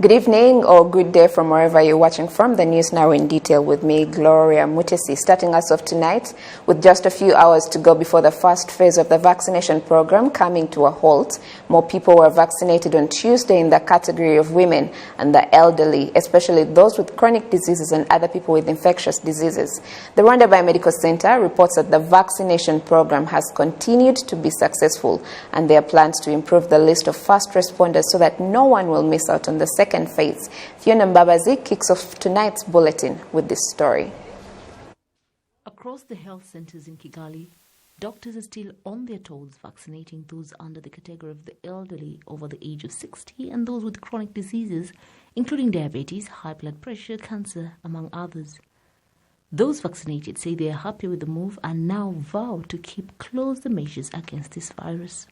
Good evening or good day from wherever you're watching from. The news now in detail with me, Gloria Mutesi, starting us off tonight with just a few hours to go before the first phase of the vaccination program coming to a halt. More people were vaccinated on Tuesday in the category of women and the elderly, especially those with chronic diseases and other people with infectious diseases. The Rwanda Biomedical Center reports that the vaccination program has continued to be successful, and there are plans to improve the list of first responders so that no one will miss out on the second phase. Fiona Mbabazi kicks off tonight's bulletin with this story. Across the health centers in Kigali, doctors are still on their toes vaccinating those under the category of the elderly over the age of 60 and those with chronic diseases, including diabetes, high blood pressure, cancer, among others. Those vaccinated say they are happy with the move and now vow to keep close the measures against this virus.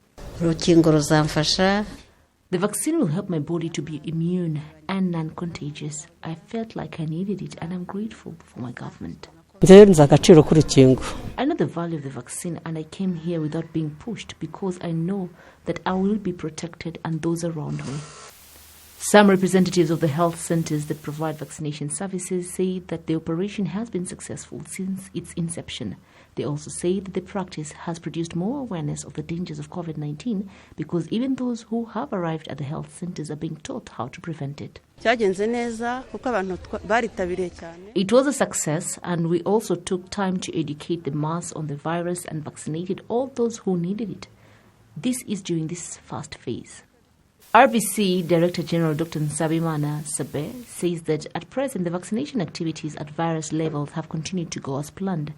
The vaccine will help my body to be immune and non-contagious. I felt like I needed it and I'm grateful for my government. I know the value of the vaccine and I came here without being pushed because I know that I will be protected and those around me. Some representatives of the health centers that provide vaccination services say that the operation has been successful since its inception. They also say that the practice has produced more awareness of the dangers of COVID-19 because even those who have arrived at the health centers are being taught how to prevent it. It was a success, and we also took time to educate the mass on the virus and vaccinated all those who needed it. This is during this first phase. RBC Director General Dr. Nsabimana Sabe says that at present the vaccination activities at various levels have continued to go as planned.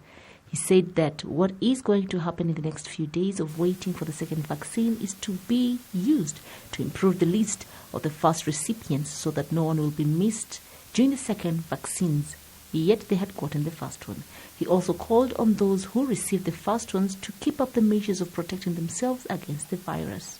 He said that what is going to happen in the next few days of waiting for the second vaccine is to be used to improve the list of the first recipients so that no one will be missed during the second vaccines, yet they had gotten the first one. He also called on those who received the first ones to keep up the measures of protecting themselves against the virus.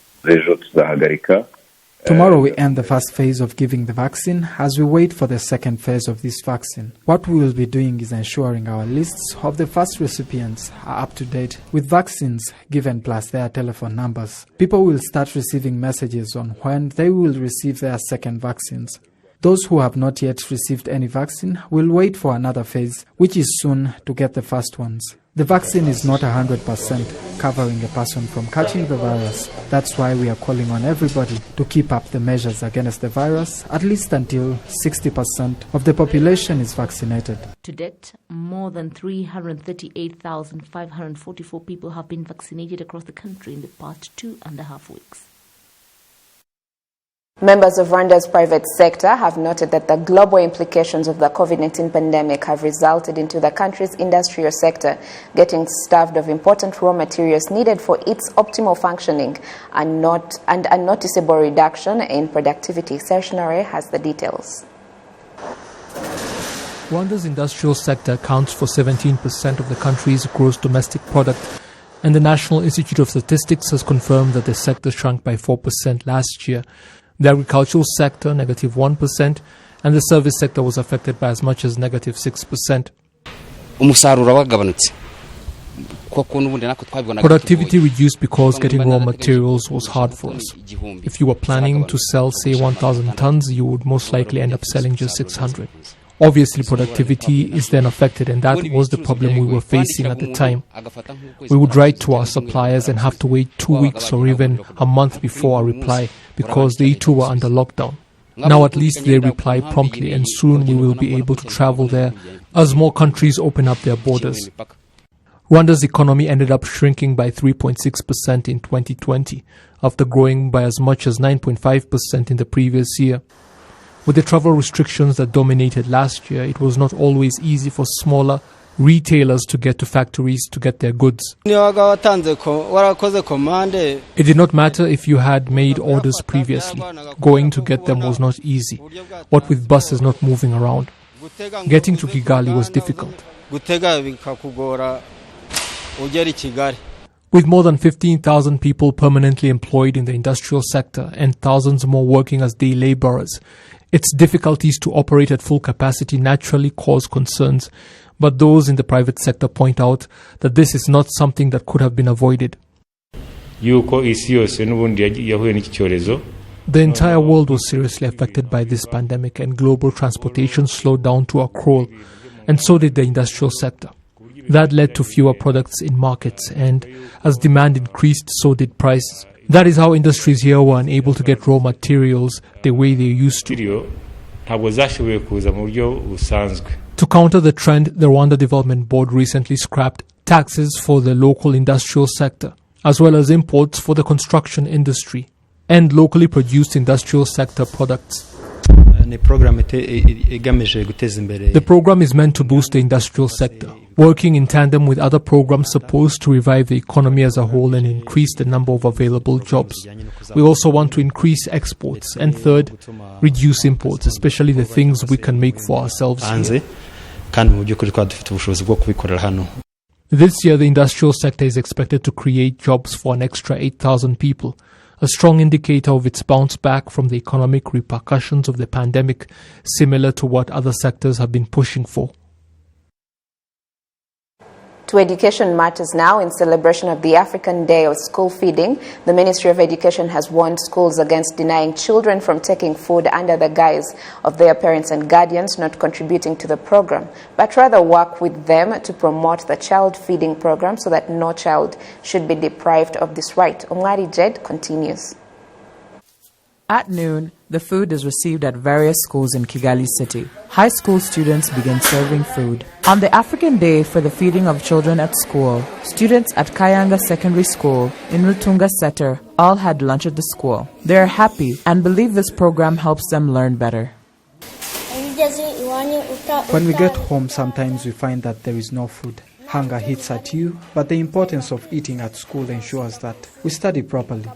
Tomorrow we end the first phase of giving the vaccine as we wait for the second phase of this vaccine. What we will be doing is ensuring our lists of the first recipients are up to date with vaccines given plus their telephone numbers. People will start receiving messages on when they will receive their second vaccines. Those who have not yet received any vaccine will wait for another phase, which is soon to get the first ones. The vaccine is not 100% covering a person from catching the virus. That's why we are calling on everybody to keep up the measures against the virus, at least until 60% of the population is vaccinated. To date, more than 338,544 people have been vaccinated across the country in the past 2.5 weeks. Members of Rwanda's private sector have noted that the global implications of the COVID-19 pandemic have resulted into the country's industrial sector getting starved of important raw materials needed for its optimal functioning and a noticeable reduction in productivity. Serge has the details. Rwanda's industrial sector accounts for 17% of the country's gross domestic product, and the National Institute of Statistics has confirmed that the sector shrunk by 4% last year. The agricultural sector, -1%, and the service sector was affected by as much as -6%. Productivity reduced because getting raw materials was hard for us. If you were planning to sell, say, 1,000 tons, you would most likely end up selling just 600. Obviously, productivity is then affected, and that was the problem we were facing at the time. We would write to our suppliers and have to wait 2 weeks or even a month before a reply because they too were under lockdown. Now at least they reply promptly, and soon we will be able to travel there as more countries open up their borders. Rwanda's economy ended up shrinking by 3.6% in 2020, after growing by as much as 9.5% in the previous year. With the travel restrictions that dominated last year, it was not always easy for smaller retailers to get to factories to get their goods. It did not matter if you had made orders previously. Going to get them was not easy, what with buses not moving around. Getting to Kigali was difficult. With more than 15,000 people permanently employed in the industrial sector and thousands more working as day laborers, its difficulties to operate at full capacity naturally cause concerns, but those in the private sector point out that this is not something that could have been avoided. The entire world was seriously affected by this pandemic, and global transportation slowed down to a crawl, and so did the industrial sector. That led to fewer products in markets, and as demand increased, so did prices. That is how industries here were unable to get raw materials the way they used to. To counter the trend, the Rwanda Development Board recently scrapped taxes for the local industrial sector, as well as imports for the construction industry and locally produced industrial sector products. The program is meant to boost the industrial sector, working in tandem with other programs supposed to revive the economy as a whole and increase the number of available jobs. We also want to increase exports, and third, reduce imports, especially the things we can make for ourselves here. This year, the industrial sector is expected to create jobs for an extra 8,000 people, a strong indicator of its bounce back from the economic repercussions of the pandemic, similar to what other sectors have been pushing for. To education matters now. In celebration of the African Day of School Feeding, the Ministry of Education has warned schools against denying children from taking food under the guise of their parents and guardians not contributing to the program, but rather work with them to promote the child feeding program so that no child should be deprived of this right. Omwari Jed continues. At noon, the food is received at various schools in Kigali City. High school students begin serving food. On the African Day for the feeding of children at school, students at Kayanga Secondary School in Rutunga Setter all had lunch at the school. They are happy and believe this program helps them learn better. When we get home, sometimes we find that there is no food. Hunger hits at you, but the importance of eating at school ensures that we study properly.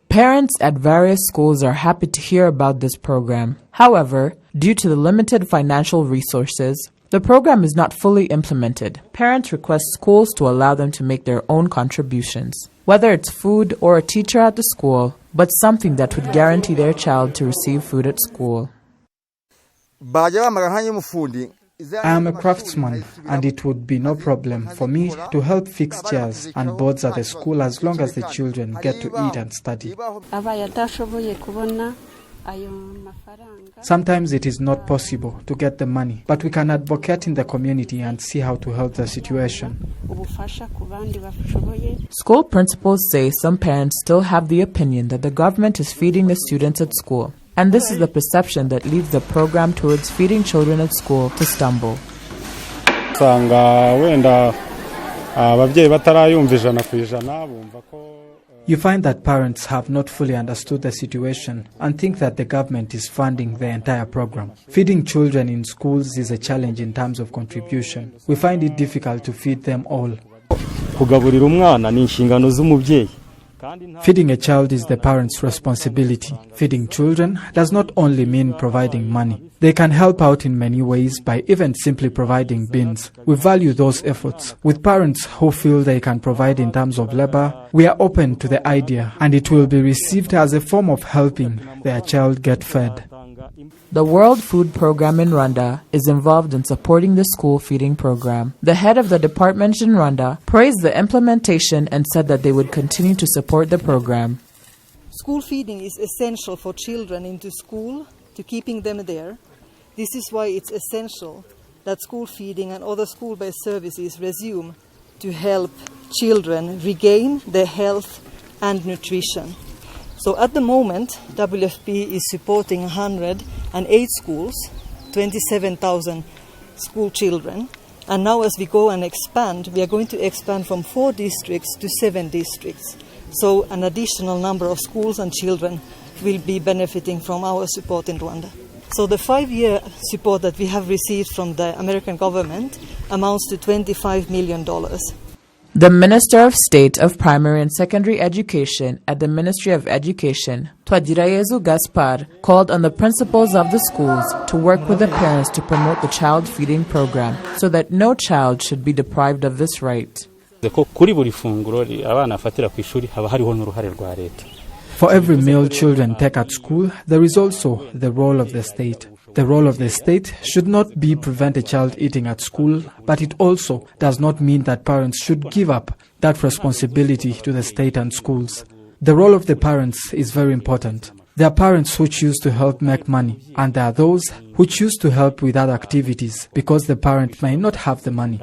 Parents at various schools are happy to hear about this program. However, due to the limited financial resources, the program is not fully implemented. Parents request schools to allow them to make their own contributions, whether it's food or a teacher at the school, but something that would guarantee their child to receive food at school. I am a craftsman, and it would be no problem for me to help fix chairs and boards at the school as long as the children get to eat and study. Sometimes it is not possible to get the money, but we can advocate in the community and see how to help the situation. School principals say some parents still have the opinion that the government is feeding the students at school. And this is the perception that leads the program towards feeding children at school to stumble. You find that parents have not fully understood the situation and think that the government is funding the entire program. Feeding children in schools is a challenge in terms of contribution. We find it difficult to feed them all. Feeding a child is the parent's responsibility. Feeding children does not only mean providing money. They can help out in many ways by even simply providing beans. We value those efforts. With parents who feel they can provide in terms of labor, we are open to the idea, and it will be received as a form of helping their child get fed. The World Food Program in Rwanda is involved in supporting the school feeding program. The head of the department in Rwanda praised the implementation and said that they would continue to support the program. School feeding is essential for children into school, to keeping them there. This is why it's essential that school feeding and other school-based services resume to help children regain their health and nutrition. So at the moment, WFP is supporting 108 schools, 27,000 school children. And now as we go and expand, we are going to expand from 4 districts to 7 districts. So an additional number of schools and children will be benefiting from our support in Rwanda. So the 5-year support that we have received from the American government amounts to $25 million. The Minister of State of Primary and Secondary Education at the Ministry of Education, Twagirayezu Gaspar, called on the principals of the schools to work with the parents to promote the child feeding program so that no child should be deprived of this right. For every meal children take at school, there is also the role of the state. The role of the state should not be prevent a child eating at school, but it also does not mean that parents should give up that responsibility to the state and schools. The role of the parents is very important. There are parents who choose to help make money, and there are those who choose to help with other activities because the parent may not have the money.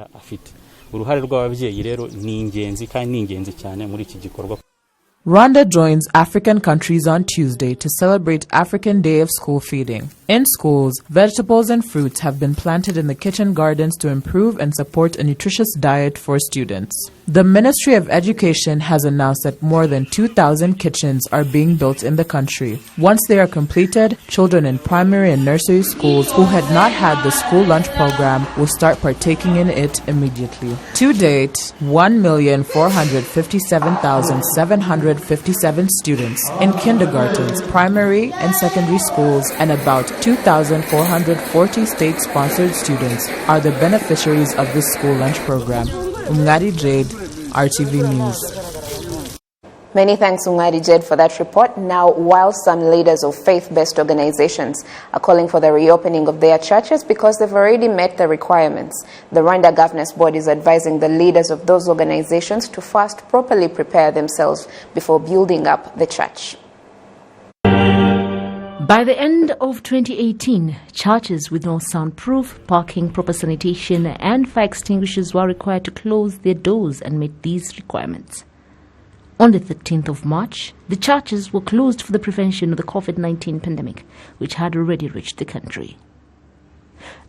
Rwanda joins African countries on Tuesday to celebrate African Day of School Feeding. In schools, vegetables and fruits have been planted in the kitchen gardens to improve and support a nutritious diet for students. The Ministry of Education has announced that more than 2,000 kitchens are being built in the country. Once they are completed, children in primary and nursery schools who had not had the school lunch program will start partaking in it immediately. To date, 1,457,757 students in kindergartens, primary and secondary schools, and about 2,440 state-sponsored students are the beneficiaries of this school lunch program. Ungari Jade, RTV News. Many thanks, Ungari Jade, for that report. Now, while some leaders of faith-based organizations are calling for the reopening of their churches because they've already met the requirements, the Rwanda Governance Board is advising the leaders of those organizations to first properly prepare themselves before building up the church. By the end of 2018, churches with no soundproof, parking, proper sanitation and fire extinguishers were required to close their doors and meet these requirements. On the 13th of March, the churches were closed for the prevention of the COVID-19 pandemic, which had already reached the country.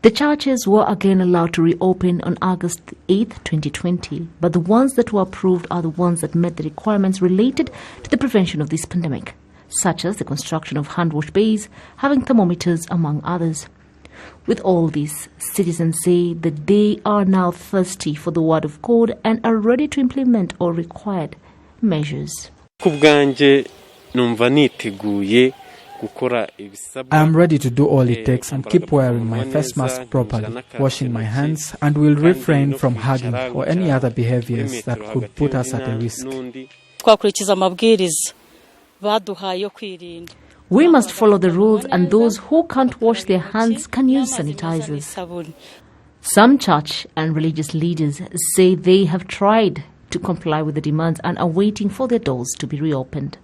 The churches were again allowed to reopen on August 8, 2020, but the ones that were approved are the ones that met the requirements related to the prevention of this pandemic, such as the construction of hand-wash bays, having thermometers, among others. With all this, citizens say that they are now thirsty for the word of God and are ready to implement all required measures. I am ready to do all it takes and keep wearing my face mask properly, washing my hands, and will refrain from hugging or any other behaviors that could put us at a risk. We must follow the rules, and those who can't wash their hands can use sanitizers. Some church and religious leaders say they have tried to comply with the demands and are waiting for their doors to be reopened.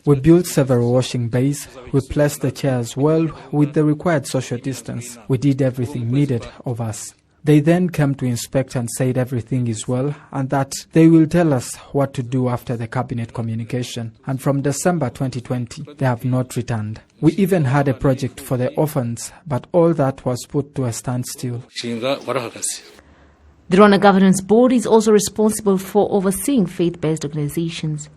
We built several washing bays, we placed the chairs well with the required social distance. We did everything needed of us. They then came to inspect and said everything is well and that they will tell us what to do after the cabinet communication. And from December 2020, they have not returned. We even had a project for the orphans, but all that was put to a standstill. The Rwanda Governance Board is also responsible for overseeing faith-based organizations,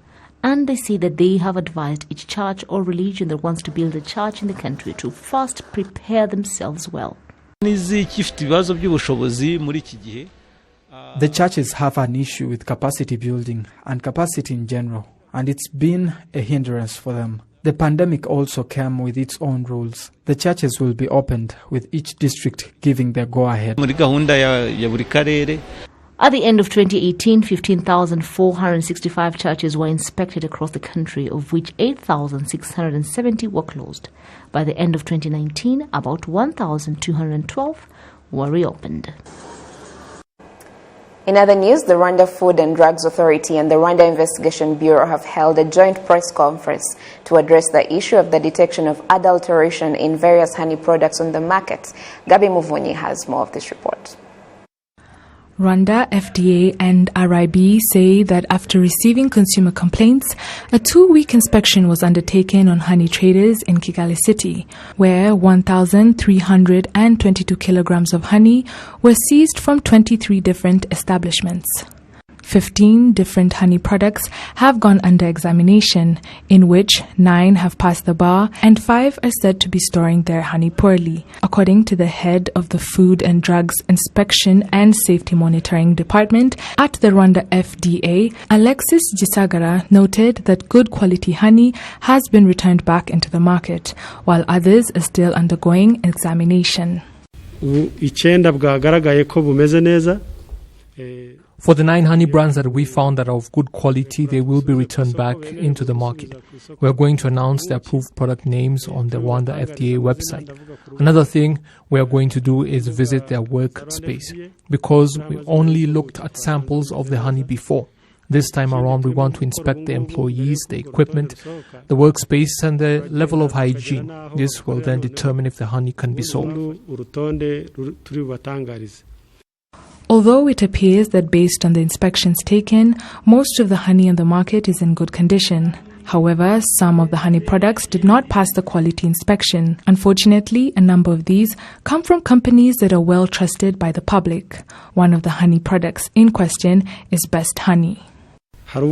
and they say that they have advised each church or religion that wants to build a church in the country to first prepare themselves well. The churches have an issue with capacity building and capacity in general, and it's been a hindrance for them. The pandemic also came with its own rules. The churches will be opened with each district giving the go-ahead. At the end of 2018, 15,465 churches were inspected across the country, of which 8,670 were closed. By the end of 2019, about 1,212 were reopened. In other news, the Rwanda Food and Drugs Authority and the Rwanda Investigation Bureau have held a joint press conference to address the issue of the detection of adulteration in various honey products on the market. Gabi Muvunyi has more of this report. Rwanda, FDA and RIB say that after receiving consumer complaints, a 2-week inspection was undertaken on honey traders in Kigali City, where 1,322 kilograms of honey were seized from 23 different establishments. 15 different honey products have gone under examination, in which 9 have passed the bar and 5 are said to be storing their honey poorly. According to the head of the Food and Drugs Inspection and Safety Monitoring Department at the Rwanda FDA, Alexis Gisagara noted that good quality honey has been returned back into the market, while others are still undergoing examination. For the 9 honey brands that we found that are of good quality, they will be returned back into the market. We are going to announce the approved product names on the Rwanda FDA website. Another thing we are going to do is visit their workspace, because we only looked at samples of the honey before. This time around, we want to inspect the employees, the equipment, the workspace, and the level of hygiene. This will then determine if the honey can be sold. Although it appears that based on the inspections taken, most of the honey in the market is in good condition. However, some of the honey products did not pass the quality inspection. Unfortunately, a number of these come from companies that are well trusted by the public. One of the honey products in question is Best Honey. There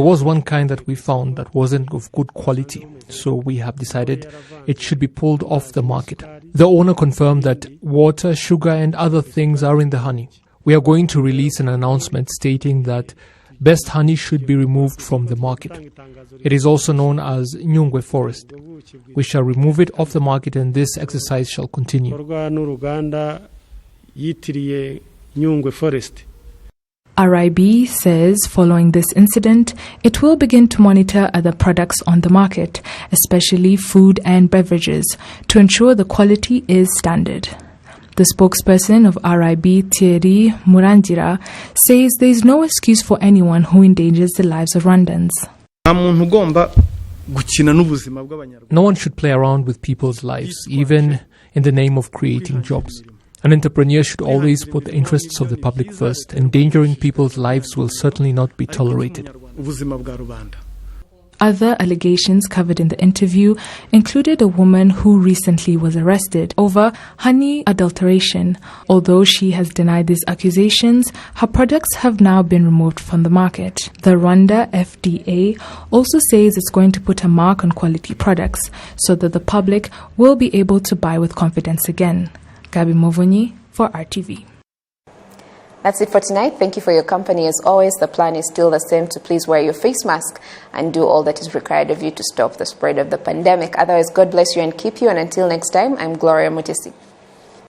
was one kind that we found that wasn't of good quality, so we have decided it should be pulled off the market. The owner confirmed that water, sugar, and other things are in the honey. We are going to release an announcement stating that Best Honey should be removed from the market. It is also known as Nyungwe Forest. We shall remove it off the market, and this exercise shall continue. RIB says following this incident, it will begin to monitor other products on the market, especially food and beverages, to ensure the quality is standard. The spokesperson of RIB, Thierry Murangira, says there is no excuse for anyone who endangers the lives of Rwandans. No one should play around with people's lives, even in the name of creating jobs. An entrepreneur should always put the interests of the public first. Endangering people's lives will certainly not be tolerated. Other allegations covered in the interview included a woman who recently was arrested over honey adulteration. Although she has denied these accusations, her products have now been removed from the market. The Rwanda FDA also says it's going to put a mark on quality products so that the public will be able to buy with confidence again. Gabi Movunyi for RTV. That's it for tonight. Thank you for your company. As always, the plan is still the same: to please wear your face mask and do all that is required of you to stop the spread of the pandemic. Otherwise, God bless you and keep you. And until next time, I'm Gloria Mutesi.